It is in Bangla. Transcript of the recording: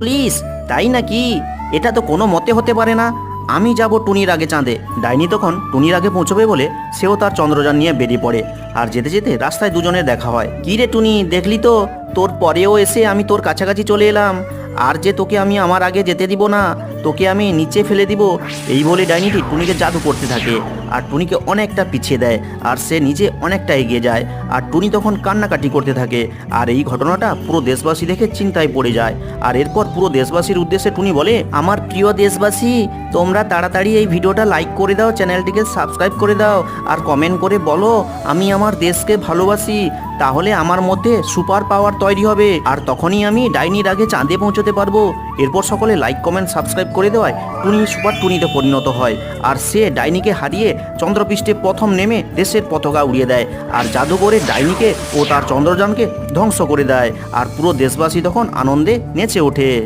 প্লিজ, তাই নাকি? এটা তো কোনো মতে হতে পারে না। আমি যাব টুনির আগে চাঁদে। ডাইনি তখন টুনির আগে পৌঁছবে বলে সেও তার চন্দ্রযান নিয়ে বেরিয়ে পড়ে। আর যেতে যেতে রাস্তায় দুজনের দেখা হয়। কি রে টুনি, দেখলি তো, তোর পরেও এসে আমি তোর কাছাকাছি চলে এলাম। আর যে তোকে আমি আমার আগে যেতে দিব না, তোকে আমি নিচে ফেলে দিব। এই বলে ডাইনিটি টুনিকে জাদু করতে থাকে আর টুনিকে অনেকটা পিছিয়ে দেয়। আর সে নিজে অনেকটা এগিয়ে যায়। আর টুনি তখন কান্নাকাটি করতে থাকে। আর এই ঘটনাটা পুরো দেশবাসী দেখে চিন্তায় পড়ে যায়। আর এরপর পুরো দেশবাসীর উদ্দেশ্যে টুনি বলে, আমার প্রিয় দেশবাসী, তোমরা তাড়াতাড়ি এই ভিডিওটা লাইক করে দাও, চ্যানেলটিকে সাবস্ক্রাইব করে দাও, আর কমেন্ট করে বলো আমি আমার দেশকে ভালোবাসি। তাহলে আমার মধ্যে সুপার পাওয়ার তৈরি হবে, আর তখনই আমি ডাইনির আগে চাঁদে পৌঁছতে পারবো। এরপর সকলে লাইক কমেন্ট সাবস্ক্রাইব করে দেওয়ায় টুনি সুপার টুনিতে পরিণত হয়। আর সে ডাইনিকে হারিয়ে চন্দ্রপৃষ্ঠে প্রথম নেমে দেশের পতাকা উড়িয়ে দেয়। আর জাদু করে ডাইনিকে ও তার চন্দ্রযানকে ধ্বংস করে দেয়। আর পুরো দেশবাসী তখন আনন্দে নেচে ওঠে।